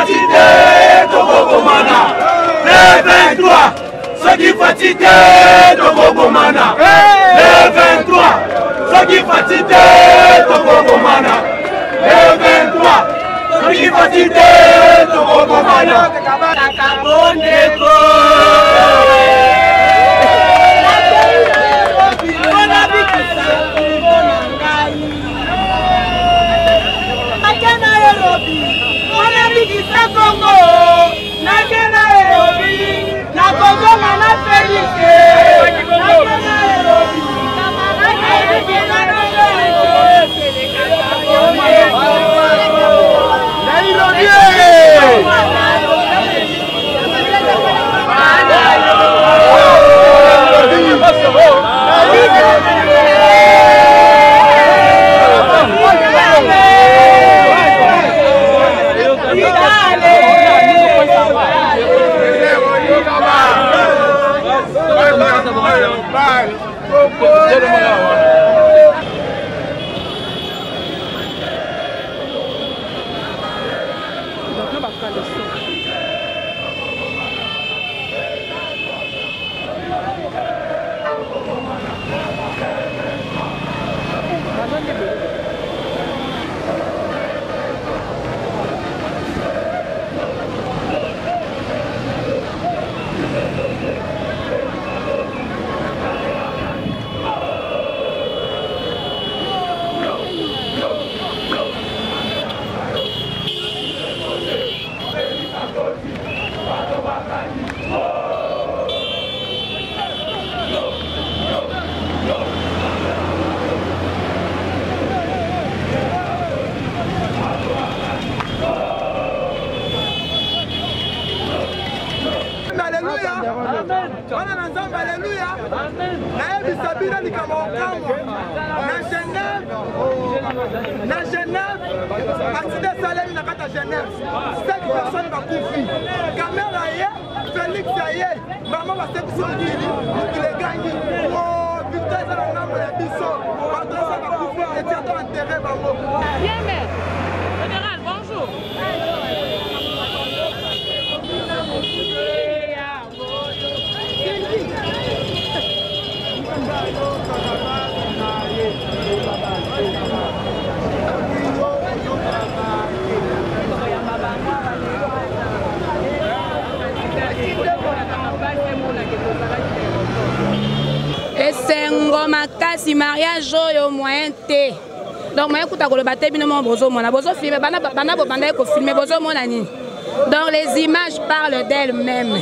fatigué, Tokobomana. Le 23, ceux qui fatigué, Tokobomana. Le 23, ceux qui fatigué, Tokobomana. Le 23, ceux qui fatigué, Tokobomana. Na Genève, accident Salem na kata Genève. 5 personnes va courir. Caméra Félix Aye, maman va se sortir, il est gagné. Oh, putain, ça va nous faire biso. Pendant ça va courir et tiens dans intérêt maman. Bien mère. Général, bonjour. Esengo makasi mariage oyo moyen te. Donc moyen kuta ko le baté bino mon bozo mona bozo filmer bana banda ko filmer bozo mona ni. Donc les images parlent d'elles-mêmes.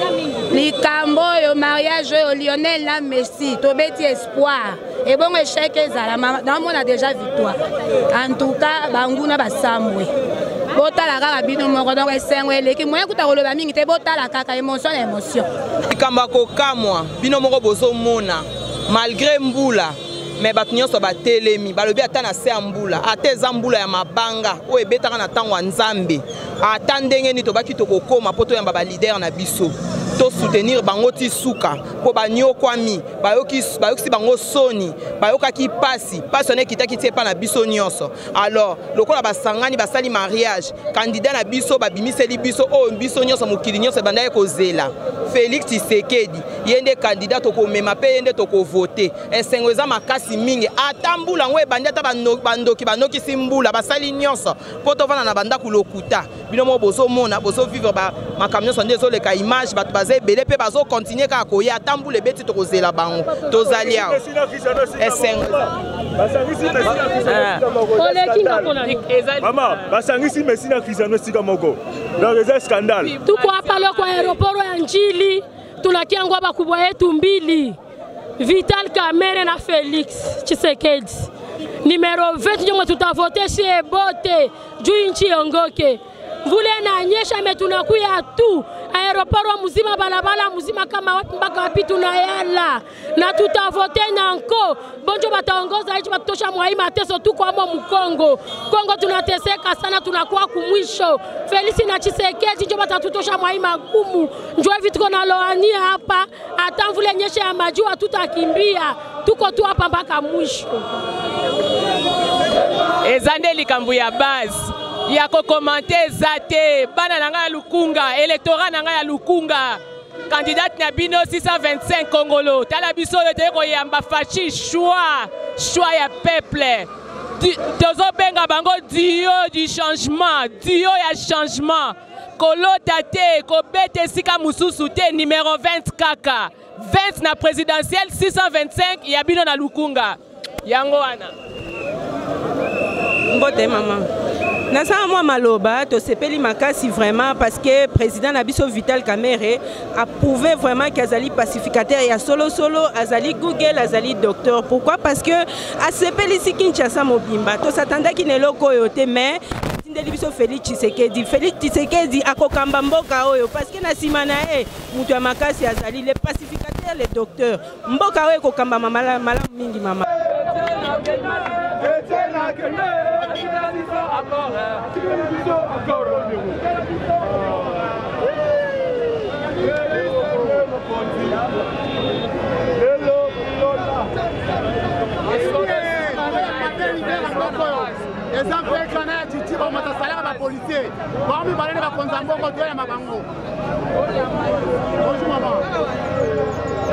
Likambo yo mariage oyo Lionel na Messi to beti espoir. Et bon échec ezala dans mon a déjà victoire. En tout cas banguna basambwe. Botala kaka bino moko donc esengo eleki moyen kuta ko le ba mingi te botala kaka émotion na émotion. Likamba ko kamwa bino moko bozo mona. Malgré mbula mais bato nyonso batelemi balobi ata na se mbula ata eza mbula ya mabanga oyo ebetaka na ntango ya nzambe ata ndenge nini tobaki tokokoma mpo toyamba balider na biso to soutenir bango ti suka mpo banyokwami bayokisi bango soni bayokaki pasi one ekitaki ti epa na biso nyonso. Alors lokola basangani basali mariage candidat na biso babimiseli biso oyo biso nyonso mokili nyonso ebandaki kozela Félix Tshisekedi ye nde candidat tokomema mpe ye nde tokovote. Esengo eza makasi mingi ata mbula ngo ebandi ata bandoki banokisi mbula basali nyonso mpo tovanda na bandako lokuta bino mo bozomona bozovivre makambo nyonso nde ezoleka image bato baza ebele mpe bazokontinue kaka koya ata mbula ebeti tokozela bango tozali awa. Esengo mama basangisi Messi na Cristiano esika moko donc eza scandale. Tuko hapa leo kwa aeroport ya Njili tunakiangwa bakubwa yetu mbili Vital Kamerhe na Félix Tshisekedi. Numero 20 ndio tutavote chez bote juu nchi ongoke. Vule na nyesha metunakuya tu aeroport mzima balabala mzima kama wapi mpaka wapi tunayala na tutavote na nko bonjo bataongoza hicho batosha mwai mateso tu kwa Mkongo. Kongo tunateseka sana tunakuwa kumwisho. Félix na Tshisekedi ndio batatutosha mwai magumu. Njoo hivi tuko na loania hapa hata vule nyesha ya majua tutakimbia. Tuko tu hapa mpaka mwisho. Ezande likambu ya base ya ko commenter zate bana nanga ya Lukunga électorat nanga ya Lukunga candidate na bino 625 Congolo tala biso yote ko yamba fachi choix ya peuple tozo benga bango dio du changement dio ya changement kolota te kobete sika mususu te numéro 20 kaka 20 na présidentielle 625 ya bino na Lukunga yango wana mbote mama Nasa moi maloba to sepeli makasi vraiment parce que président Nabiso Vital Kamerhe a prouvé vraiment qu'azali pacificateur ya solo azali Google azali docteur. Pourquoi? Parce que a sepeli si Kinshasa mobimba to s'attendait qu'il ne loko yote mais Biso Félix Tshisekedi akokamba mboka oyo parce que na simana mutu ya makasi azali les pacificateurs les docteurs mboka oyo kokamba mala mingi mama exemple kana ya chichi ba matasala ba policier ba mi balene ba konzambo ko doya mabango bonjour maman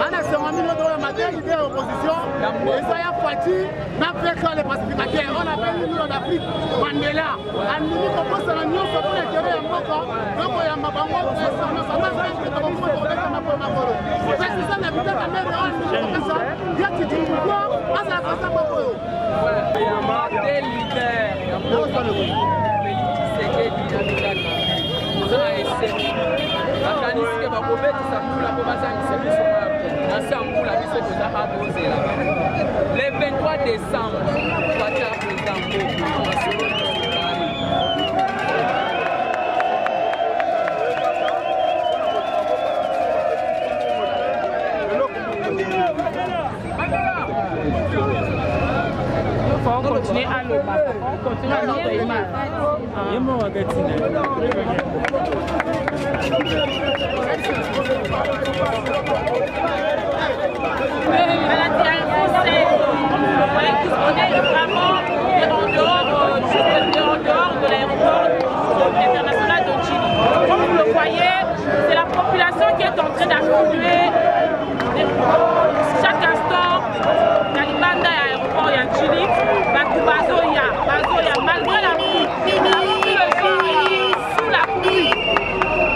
ana se on mino doya matin idée opposition et ça ya parti na peka les pacificateurs on appelle l'Union d'Afrique Mandela animi ko posa na nyonso pour les kere ya mboko donc ya mabango ça na ça na ko ko ko na ko makoro c'est ça la vitesse de mer on ça ya chichi ko asa ko sa boko le 23 décembre, on continue à le battre, on continue à notre image. On est vraiment en dehors de l'aéroport international de Chili. Comme vous le voyez, c'est la population qui est en train d'affluer chaque instant. Kalibanda à l'aéroport en Chili, Bazoya, malgré la pluie, le jour sous la pluie.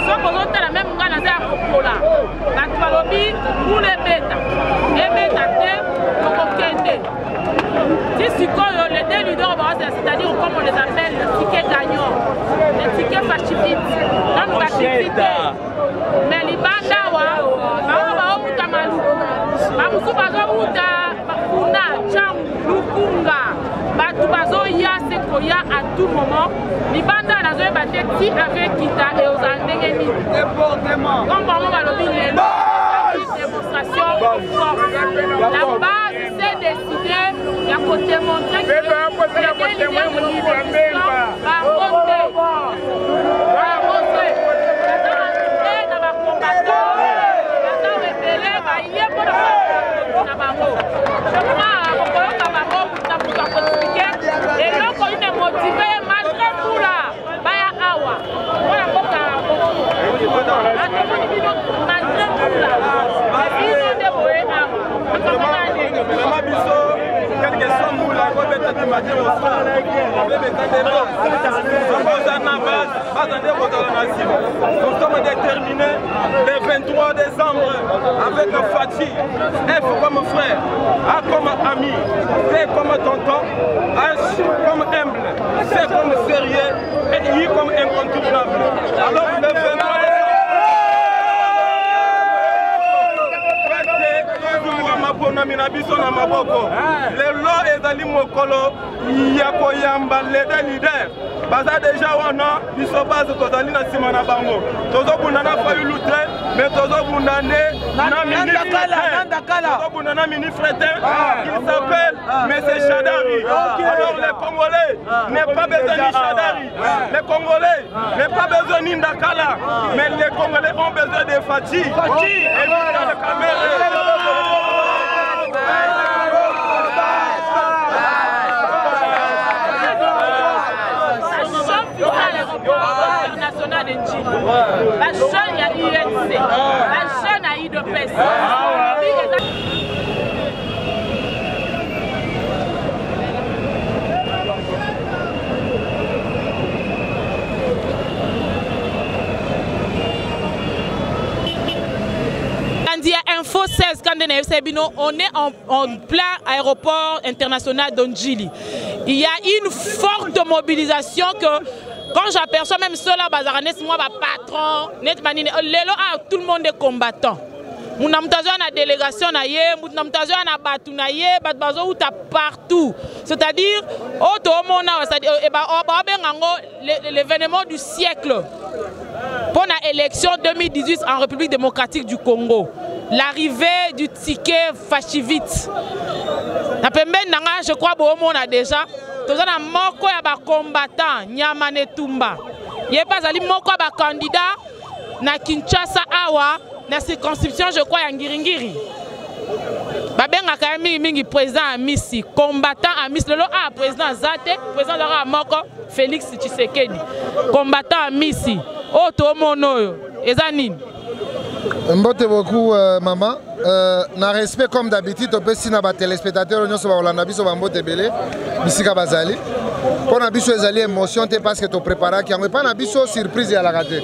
Sauf qu'on a la même gana à Kopola. Batubalobi pour les bêta. Et bêta te, Kende. Les deux leaders, c'est-à-dire comme on les appelle, les tickets gagnants, les tickets fachifites, dans nos activités. Mais les bandawa, à tout moment, les bandas nazo batté ti avec Kita et aux Andengeni. Comme on va le dire, les démonstrations fortes. La base s'est décidée, il y a côté montrer que les leaders de l'opposition va monter. Dans ma combattant, dans mes bélés, il y a pour et donc on est motivé malgré tout là. Baya awa. Voilà malgré tout là. Ils ont dévoyé nous sommes déterminés le 23 décembre avec le Fatih, F comme frère, A comme ami, T comme tonton, H comme humble, C comme sérieux et I comme incontournable. Alors le 23 lelo ezali mokolo ya koyamba lede leader baza deja wana biso base tozali na nsima na bango tozobunda na fayulu te mais tozobunda nde na ministre te il s'appelle M. Chadari. Alors les Congolais n'ont pas besoin de Chadari, les Congolais n'ont pas besoin de Ndakala, mais les Congolais ont besoin de Fatih et de Kamerhe. Njili, la jeune ya UNC, la jeune à IDPS. Info 16, on est en plein aéroport international d'Ondjili. Il y a une forte mobilisation que quand j'aperçois même cela, moi, patron, tout le monde est combattant. Nous avons une délégation, nous avons une partout. C'est-à-dire, l'événement du siècle pour l'élection 2018 en République démocratique du Congo. L'arrivée du ticket Fachivite. Je crois que a déjà. Tous les moko ya ba combattant Nyamane Tumba. Il n'y a pas de candidat na Kinshasa awa na circonscription je crois ya Ngiringiri. Babenga kami mingi président Amisi, combattant Amisi lelo président Zate, président de Moko Félix Tshisekedi. Combattant Amisi. Oh to mono ezanini. Mbote beaucoup maman. Na respect comme d'habitude, on peut si na ba téléspectateurs nous sommes Hollanda biso ba mbote belé bisika bazali. Pour na biso ezali émotion te parce que to préparer qui on pas na biso surprise ya la raté.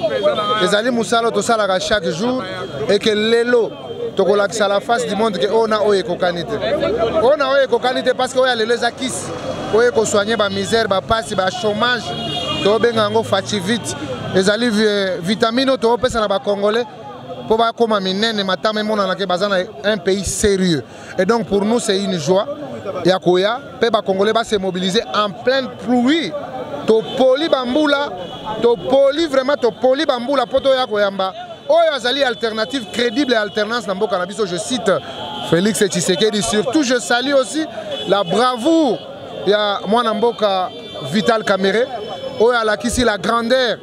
Ezali musalo to sala chaque jour et que lelo to ko lakisa la face du monde que on a o ekokanité. On a o ekokanité parce que o ya les akis. O eko soigner ba misère, ba passe, ba chômage. To benga ngo Fachivite. Ezali vitamine to pesa na ba congolais. Pour comme un pays sérieux. Et donc pour nous c'est une joie. Yakoya, Peba Congolais va se mobiliser en pleine pluie. To poli bamboula, to poli vraiment to poli bamboula poto yakoyamba. Oyo azali alternative crédible et alternance dans Mboka Nabiso. Je cite Félix Tshisekedi. Surtout je salue aussi la bravoure de Mwana Mboka Vital Kamerhe. Oyo alakisi la grandeur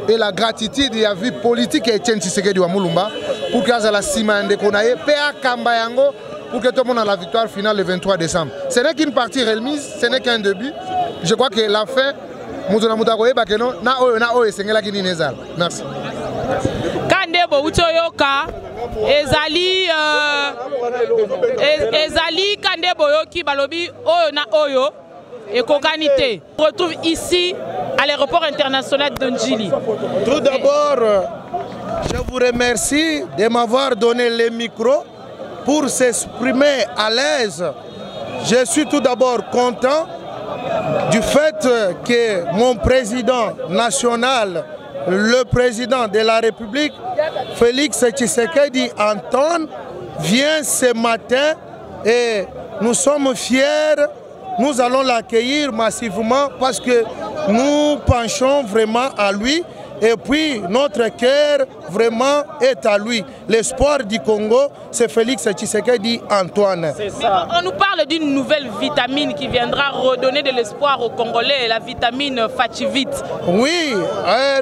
et la gratitude et la vie politique et Etienne Tshisekedi wa Mulumba pour que la Simande Konaye PA Kambayango pour que tout le monde ait la victoire finale le 23 décembre. Ce n'est qu'une partie remise, ce n'est qu'un début. Je crois que la fin, merci. Kandebo Utoyoka, Ezali Kandebo Yoki Balobi Oyo na Oyo. Et Kokanité. On retrouve ici à l'aéroport international d'Ondjili. Tout d'abord, je vous remercie de m'avoir donné le micro pour s'exprimer à l'aise. Je suis tout d'abord content du fait que mon président national, le président de la République, Félix Tshisekedi Antoine, vient ce matin et nous sommes fiers. Nous allons l'accueillir massivement parce que nous penchons vraiment à lui et puis notre cœur vraiment est à lui. L'espoir du Congo, c'est Félix Tshisekedi Antoine. On nous parle d'une nouvelle vitamine qui viendra redonner de l'espoir aux Congolais, la vitamine Fachivite. Oui,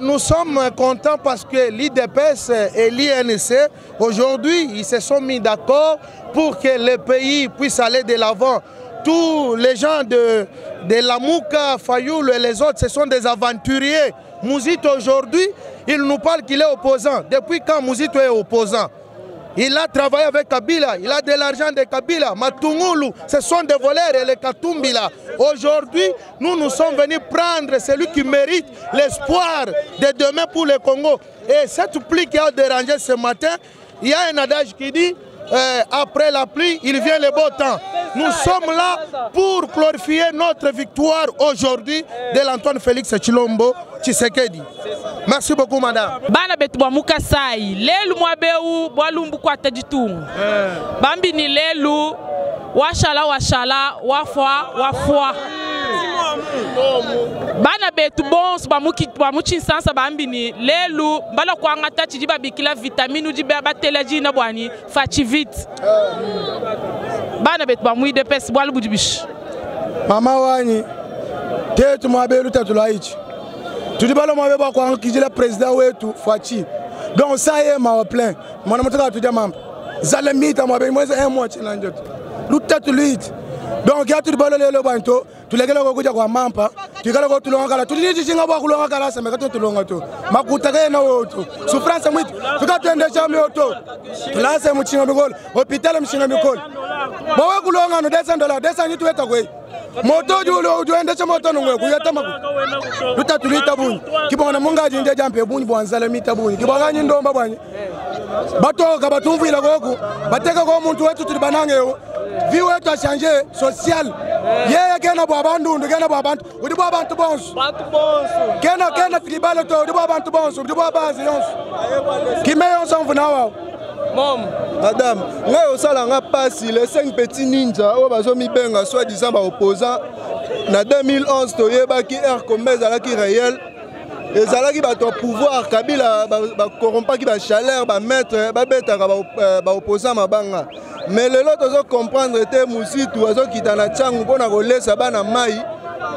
nous sommes contents parce que l'IDPS et l'INC, aujourd'hui, ils se sont mis d'accord pour que le pays puisse aller de l'avant. Tous les gens de la Mouka, Fayoul et les autres, ce sont des aventuriers. Mouzito aujourd'hui, il nous parle qu'il est opposant. Depuis quand Mouzito est opposant? Il a travaillé avec Kabila, il a de l'argent de Kabila, Matungulu, ce sont des voleurs et les Katumbila. Aujourd'hui, nous sommes venus prendre celui qui mérite l'espoir de demain pour le Congo. Et cette pluie qui a dérangé ce matin, il y a un adage qui dit après la pluie, il vient le beau temps. Nous sommes là pour glorifier notre victoire aujourd'hui de l'Antoine Félix Tshilombo Tshisekedi. Merci beaucoup, madame. Bana betu bwa mukasai lelu mwabeu bwalumbu kwa tajitungu bambi ni lelu washala wafwa bana betu bons bamuchinsansa bambi ni lelu bala kwanga tachi jiba bikila vitamine jiba batela jina bwani Fachivite bana betu bamuide pesi bwalu budibish mama wani tetu mwabelu tatulaichi tudibalo mwabeba kwa kijila president wetu Fachi donc ça y est ma plein mwana mutaka tudia mamba zalemita mwabelu mweze mochi na njoto lutatu luiti donc ya tudibalo lelo banto tulegela kwa kuja kwa mampa tikala ko tulonga kala tulini jinga bwa kulonga kala semeka to tulonga to makuta ke na oto souffrance mwiti fika twende chami oto tulase muchinga mikolo hospital mchinga mikolo bawe kulonga no $200 200 tuweta kwe moto julo uende chama moto ngwe kuyata makuta tutatulita bunyi kibona mungaji nje jampe bunyi bwanzala mita bunyi kibangani ndomba bwanyi batoka batumvila koko bateka ko muntu wetu tulibanangeyo vie wetu a changé social yeye kena bwa bandundu kena bwa bantu udi bwa bantu bonso kena tribal to udi bwa bantu bonso udi bwa base yonso kime yonso mvuna wao Mom, madame, ngai osala nga pasi les 5 petits ninjas o bazo mi benga soi-disant ba opposant na 2011 toyebaki air comme ezalaki réel ezalaki bato pouvoir Kabila ba corrompaki ba chaleur ba maître ba betaka ba opposant mabanga mais lelo tozo comprendre te musitu azo kitana changu pona kolesa bana mai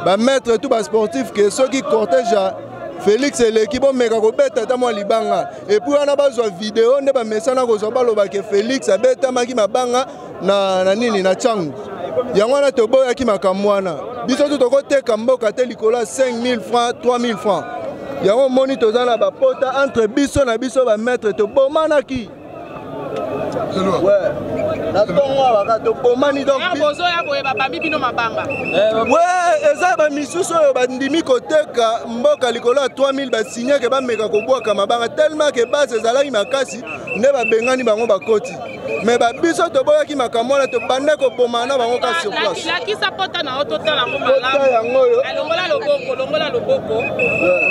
ba maître tout ba sportif que ceux qui cortège Félix et l'équipe meka ko beta ta mo libanga et puis on a besoin vidéo ne ba mesana ko so baloba ke Félix a beta maki mabanga na nini na changu yango na to boya ki makamwana biso to ko teka mboka te likola 5000 francs 3000 francs yango moni to zala ba pota entre biso na biso ba maître to bomana ki ouais na tongo waka to bomani donc bozo ya boye ba bambi bino mabanga ouais eza ba misusu oyo bandimi koteka mboka likolo ya 3000 ba signé ke ba meka ko bwaka mabanga tellement que base ezalaki makasi nde ba bengani bango bakoti mais ba biso to boya ki makamona to bande ko bomana bango ka sur place la ki sapota na ototala ngo malamu longola loboko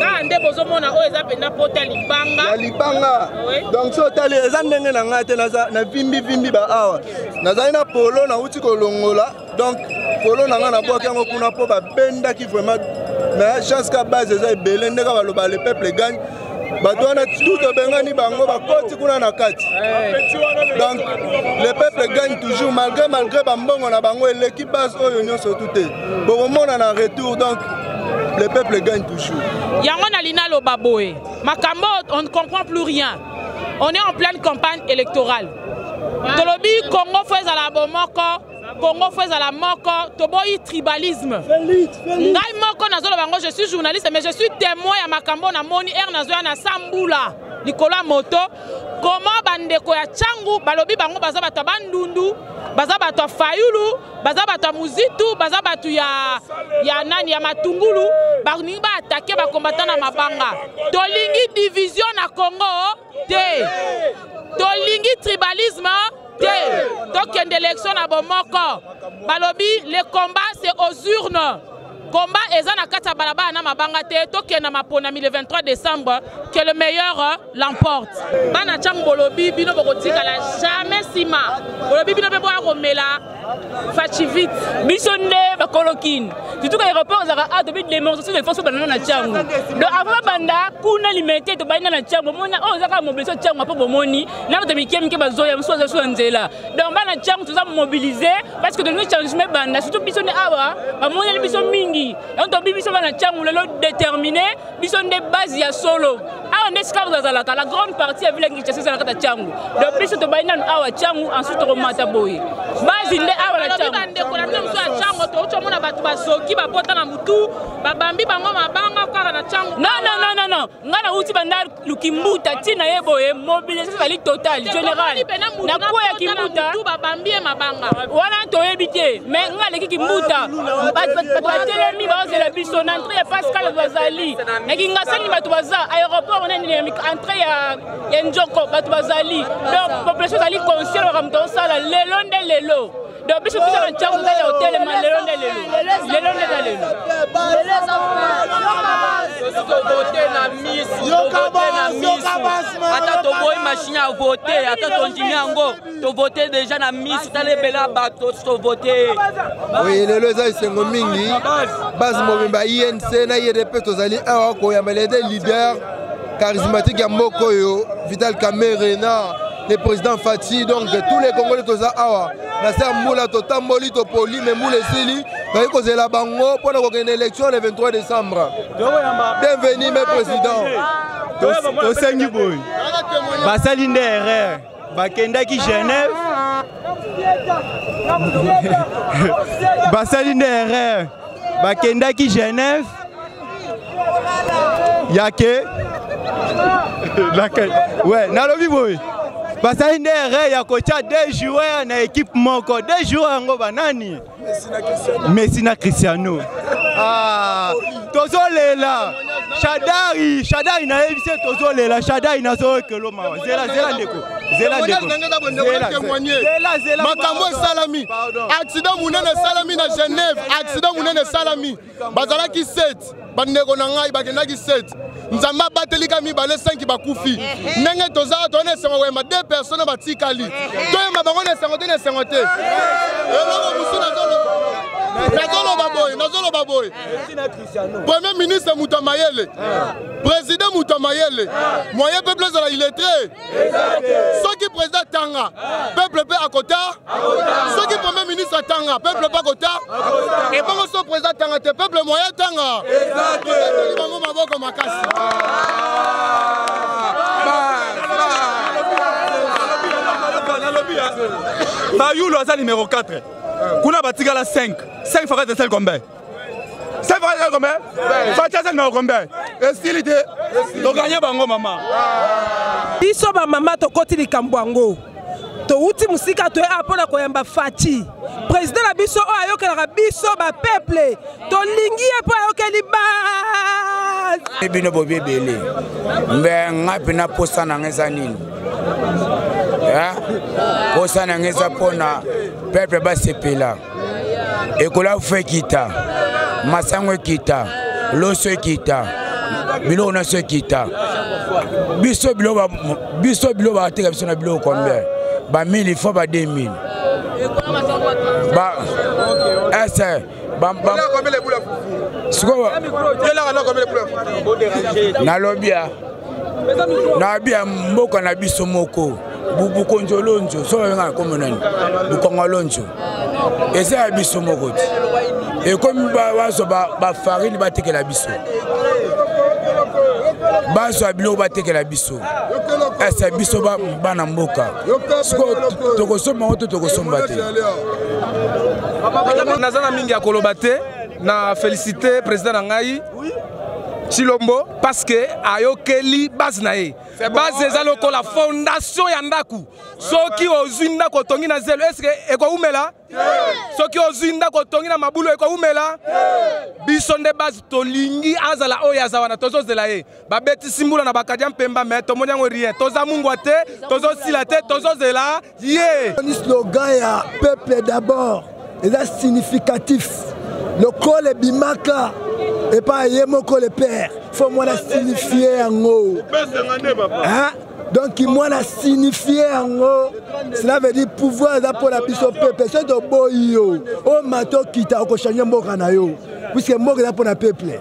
ka nde bozo mona oyo eza penda pota libanga ya libanga donc so tali eza ndenge na ngate na vimbi ba awa nazali na polo na uti kolongola donc polo na nga na bwaki yango kuna po babendaki vraiment mais chance ka base eza ebele nde ka baloba le peuple gagne bato wana tout obengani bango bakoti kuna na kati donc le peuple gagne toujours malgré bambongo na bango eleki base oyo nyonso tout te bokomona na retour donc le peuple gagne toujours yango na lina loba boye makambo on ne comprend plus rien on est en pleine campagne électorale tolobi Congo faut ezala bomoko Congo faut ezala moko toboyi tribalisme ngai moko nazolo bango je suis journaliste mais je suis témoin ya makambo na moni nazoya na sambula likolo moto comment bandeko ya changu balobi bango baza bato bandundu baza bato fayulu baza bato muzitu baza bato ya nani ya matungulu baningi ba attaquer ba combattant na mabanga tolingi division na Congo te tolingi tribalisme te tokende élection na bomoko balobi le combat c'est aux urnes combat eza na kata balaba na mabanga te tokende mapona le 23 décembre que le meilleur l'emporte bana chang bolobi bino bokotika la jamais sima bolobi bino bebo akomela fachi vite bisonde bakolokine surtout que aéroport zaka a de démonstration de force banana na changu donc avant banda kuna limité to bana na changu mona o zaka mobiliser changu po bomoni na to mikem ke bazoya msoza so nzela donc bana changu to za mobiliser parce que de nous changement banda surtout bisonde awa bamona biso mingi on to biso bana changu lelo déterminé bisonde base ya solo awa ndesika zazalaka la grande partie ya village Kinshasa na kata changu donc biso to bana awa changu ensuite to mata boye base nde awa la changu bandeko la mso ya changu to chomona batu basoki bapota na mutu babambi bango mabanga kaka na changu non ngana uti banda lukimbuta tina yeboye mobilisation vali total général na kwa ya kimbuta babambi mabanga wana to yebite mais ngale kimbuta batelemi bazela biso na entrée ya Pascal bazali ekingasani batu baza aéroport on est entrée ya Njoko batu bazali donc population zali conscient wa kamto sala lelo nde lelo donc biso biso na changu za hotel ma lelo nde lelo voter na miss ata to boy machine à voter ata to ndimi yango to voter déjà na miss tale bela bato to voter oui lelo eza isengo mingi base mobimba INC na IRP tozali awa ko ya malade leader charismatique ya mboko yo Vital Kamerhe na le président Fati donc tous les Congolais toza awa na sa mula to tamboli to poli mais mule sili ba ko zela bango pour ko gagner élection le 23 décembre bienvenue mes présidents to sengi boy basali nde erreur bakendaki Genève basali nde erreur bakendaki Genève yake ouais nalobi boy basali nde re ya kocha 2 joueurs na équipe moko 2 joueurs ngo banani Messi na Cristiano tozolela Shadari na yebise tozolela Shadari na zo ekelo mawa zela ndeko makambo esalami accident munene esalami na Genève accident munene esalami bazalaki 7 bandeko na ngai bakendaki 7 nzamba batelika mibale 5 bakufi ndenge tozala tone esengo wema 2 personnes batikali toyema bango na esengo te na esengo te eloko musu nazoloba boy Premier ministre Mouta Mayele président Mouta Mayele moyen peuple ezala illettré soki président tanga peuple pe akota soki premier ministre tanga peuple pe akota et bongo so président tanga te peuple moyen tanga bango maboko makasi Bayoulo aza numéro 4 kuna batikala 5 fois de celle combien 5 fois de combien Fatia numéro combien estilité to gagner bango mama biso ba mama to koti likambo yango to uti musika to apona koyamba Fati président na biso o ayokela biso ba peuple to lingi epo ayokeli ba bino bobebele mbe ngapi na posa na ngeza nini posa na ngeza pona peuple basepela ekola fe kita masango kita loso kita bilo na so kita biso bilo ba teka biso na bilo combien ba 1000 fois ba 2000 ba ese bam na lobia mboka na biso moko bubu konjolonjo so nga komonani bukongolonjo eza ya biso moko e comme baso ba farine batekela biso baso abilo batekela biso esa biso bana mboka siko tokosoma oto tokosomba te nazana mingi ya koloba te na féliciter président na ngai Chilombo parce que ayokeli base na ye base eza lokola fondation ya ndaku soki ozwi ndako tongi na zelo est-ce que ekoumela soki ozwi ndako tongi na mabulu ekoumela biso nde base tolingi azala oyo azawana tozozela ye babeti simbula na bakadia mpemba mais tomoni yango rien toza mungwa te tozosila te tozozela ye slogan ya peuple d'abord eza significatif lokole bimaka et pas yemoko le père faut moi la signifier en haut hein? Donc moi la signifier en haut cela veut dire pouvoir pour la biso peuple c'est de boyo o mato kita ko changer mboka na yo puisque mboka pour la peuple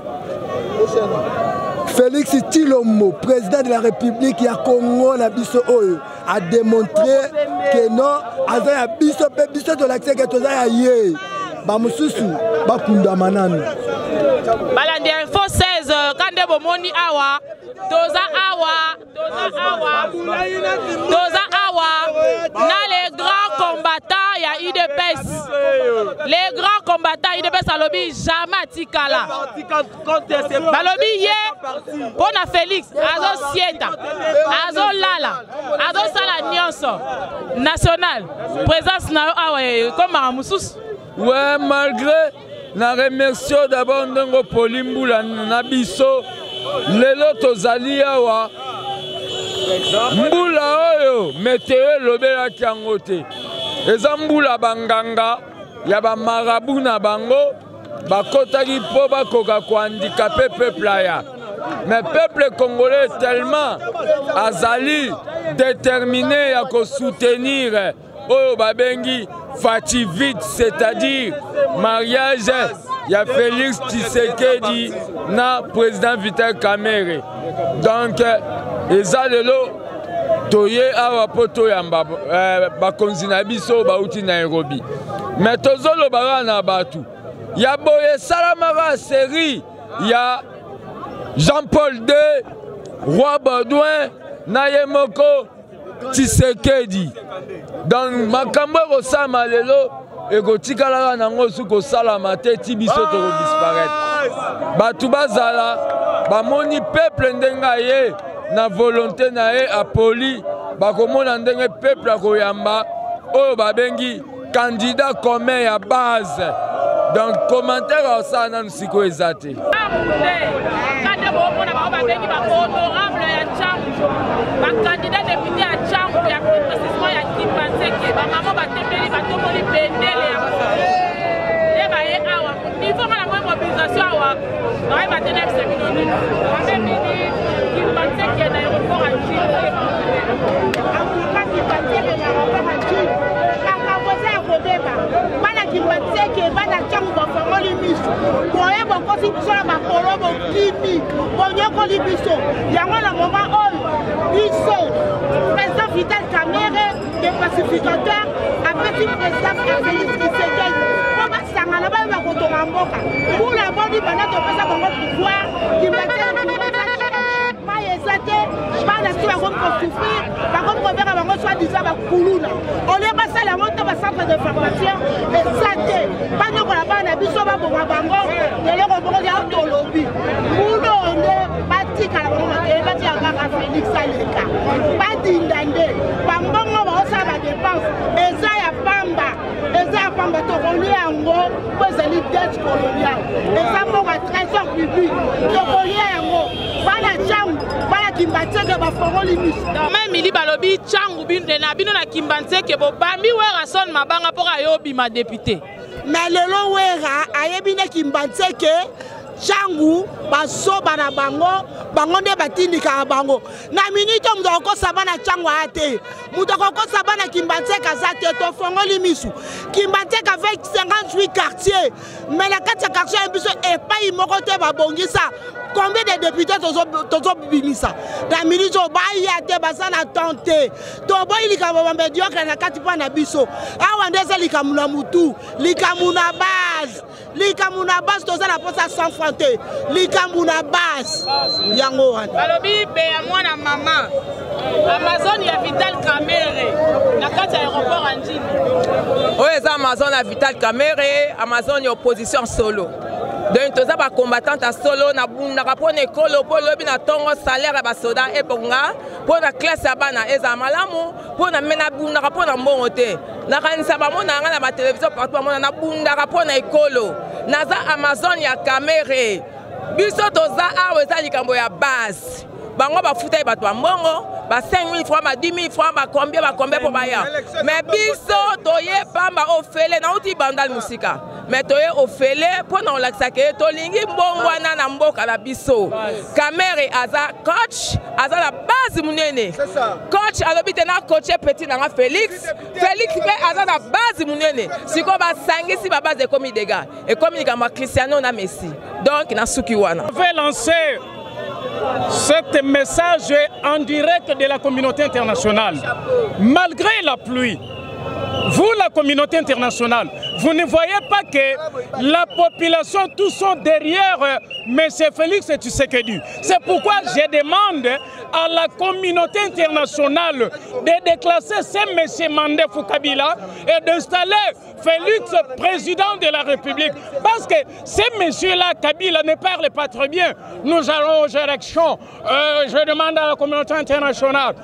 Félix Tshilombo président de la République ya Congo na biso oyo a démontré que non azaya biso de l'accès que toza ya ye ba mususu ba kunda manano balandi info 16 kande bomoni awa toza awa na les grands combattants ya UDPS les grands combattants UDPS alobi jamais tikala balobi ye pona Félix azo sieta azo lala azo sala nyonso national présence na awa comme mususu. Ouais, malgré na remercie d'abord ndongo Polimbula na biso lelo tozali awa mbula oyo météo lobelaki yango te eza mbula banganga ya bamarabu na bango bakotaki mpo bakoka kohandikape peuple aya mais peuple congolais tellement azali déterminé ya kosoutenir oyo babengi Fati vite, c'est-à-dire mariage ya Félix Tshisekedi na président Vital Kamerhe. Donc eza lelo toye awa poto yamba bakonzi na biso bauti Nairobi. Mais tozolo bara na batu. Ya boye salamara série ya Jean-Paul II, Roi Baudouin na yemoko Tshisekedi. Donc makambo ko sama lelo ekotikalaka nango suko sala mate ti biso to disparaître. Batu bazala bamoni peuple ndenga ye na volonté na ye apoli bakomona ndenge peuple akoyamba oyo babengi candidat commun ya base. Donc commentaire à ça nan siko ezate. Candidat député à Tchangou, il y a plus précisément il y a qui pensait que ma maman va t'aimer, va t'aimer pendele et va y avoir. Il faut que la mobilisation soit. Non, il va tenir ce minute. On est venu qui pensait qu'il y a un aéroport à Tchangou. En tout cas, qui pensait qu'il y a un aéroport à Tchangou. Bana kimbanteke bana changu bafango limiso boye bokosi biso na bakolo bokimi bonyoko libiso yango na moment oyo biso président Vital Kamerhe des pacificateurs apesi président Félix Tshisekedi po basangana bayeba kotonga mboka mbula boni bana topesa bango pouvoir kimbanteke eza te bana si bakomi kosouffrir bakomi kobeka bango soi-disant bakuluna olie basala yango te bacentre de formation eza te banyokola bana biso babonga bango eloko moko ya tolobi muna onde batikala bango makele batika kaka Félix aleka badinda nde bambongo baosala badepense eza ya pamba tokolia yango po ezali dette coloniale eza mboka trésor public tokolia yango bana changu bana kimbatseke bafongoli miso mili balobi changu na bino na kimbatseke bobambi wera son mabanga mpo ayobima député mais lelo wera ayebi na kimbatseke changu basoba na bango nde batindikaka bango na minute mutu akokosa bana changu aya te mutu akokosa bana kimbatseke aza te tofongoli misu kimbatseke avec 58 quartiers mais na kati ya quartier ya biso epai moko te babongisa combien de députés tozobimisa na minute oyo baya te baza na temps te toboyi likambo bamediocre na kati mpa na biso awa nde eza likambo na mutu likambo na base toza na posa 100 francs te likambo na base yango wana balobi be ya mwana mama Amazon ya Vital Kamerhe na kati ya aéroport ya Njili oyo eza Amazon ya Vital Kamerhe Amazon ya opposition solo. Donc toza ba combattante à solo na bundaka po na ekolo po lobi na tongo salaire ya basoda ebonga po na classe ya bana eza malamu po na mena bundaka po na mbongo te na kanisa bamona nga na ba télévision partout bamona na bundaka po na ekolo naza Amazon ya Kamerhe biso toza awa eza likambo ya base bango bafuta bato ya mbongo ba 5 000 francs ba 10 000 francs ba combien pour baya mais biso toye pamba ofele na uti bandal musika mais toye ofele po na olakisa ke tolingi mbongwana na mboka na biso Kamerhe aza coach aza la base munene coach alobi te na coach petit na Félix pe aza la base munene siko ba sangisi ba base ekomi dega ekomi kama Cristiano na Messi donc na suki wana je vais lancer ce message en direct de la communauté internationale. Malgré la pluie, vous, la communauté internationale, vous ne voyez pas que la population, tous sont derrière M. Félix Tshisekedi. C'est pourquoi je demande à la communauté internationale de déclasser ce M. Mandefou Kabila et d'installer Félix président de la République. Parce que ce monsieur-là, Kabila, ne parle pas très bien. Nous allons aux élections. Je demande à la communauté internationale.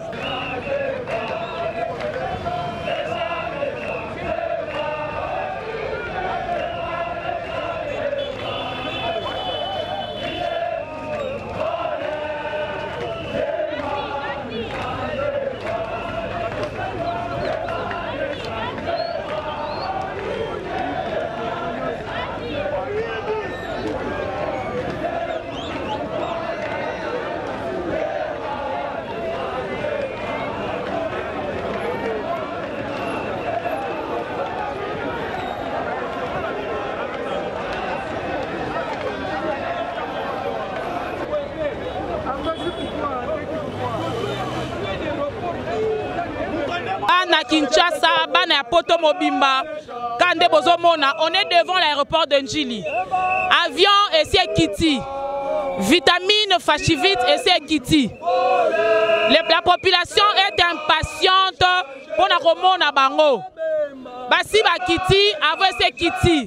Kinshasa, Bana ya Poto Mobimba, Kande Bozomona, on est devant l'aéroport de Njili. Avion et c'est Kiti. Vitamine Fachivite et c'est Kiti. La population est impatiente pour la Romona Bango. Basi ba Kiti, avant c'est Kiti.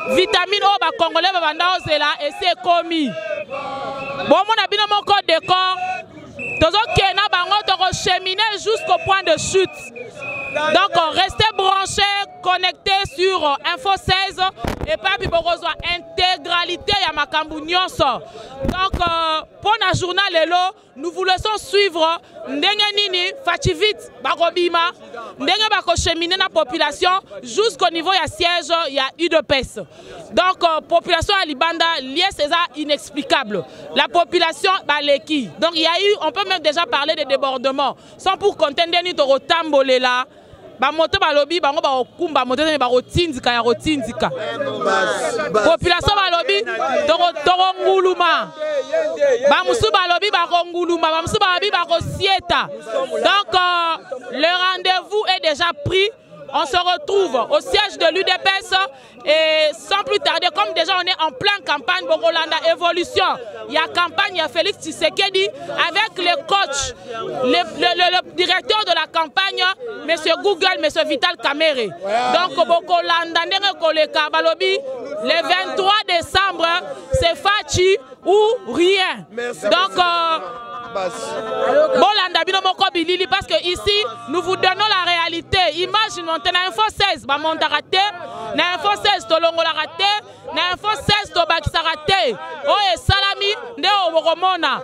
Vitamine O ba Congolais ba Banda Ozela et c'est Komi. bon mon abino mon code décor tozo kena bango toko cheminer jusqu'au point de chute. Donc restez branchés, connectés sur Info 16 et pas puis besoin intégralité ya makambu nyonso. Donc pour la journal lelo nous vous laissons suivre ndenge nini fachi vite bakobima ndenge bako cheminer na population jusqu'au niveau ya siège ya UDPS. Donc population à Libanda lié c'est ça inexplicable. La population baleki. Donc il y a eu, on peut même déjà parler de débordements sans pour compter ndeni to rotambolé là. Ba moto ba lobby bango ba okumba moto ne ba rotindika ya rotindika population ba lobby toro nguluma ba musu ba lobby ba nguluma ba musu ba lobby ba sieta. Donc le rendez-vous est déjà pris. On se retrouve au siège de l'UDPS et sans plus tarder, comme déjà on est en pleine campagne Bogolanda Évolution, il y a campagne, il y a Félix Tshisekedi avec les coachs, le directeur de la campagne, M. Google, M. Vital Kamerhe. Donc Bogolanda Koleka Balobi, le 23 décembre, c'est Fachi ou rien. Donc Bolanda bino moko bilili parce que ici nous vous donnons la réalité. Imagine on na Info 16 ba monta raté, na Info 16 to longola raté, na Info 16 to bakisa raté. Oye salami nde obokomona.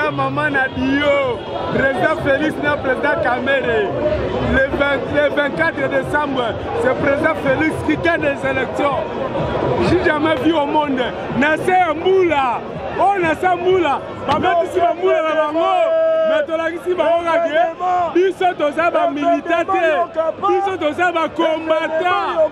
Maman Nadio, président Félix, président Kamerhe. Le 24 décembre, c'est président Félix qui gagne des élections. J'ai jamais vu au monde. Nassé Mboula, oh Nassé Mboula, papa ici va Mboula la bango, mais tu l'as ici va Oragé. Ils sont tous à militaires, ils sont tous à combattants.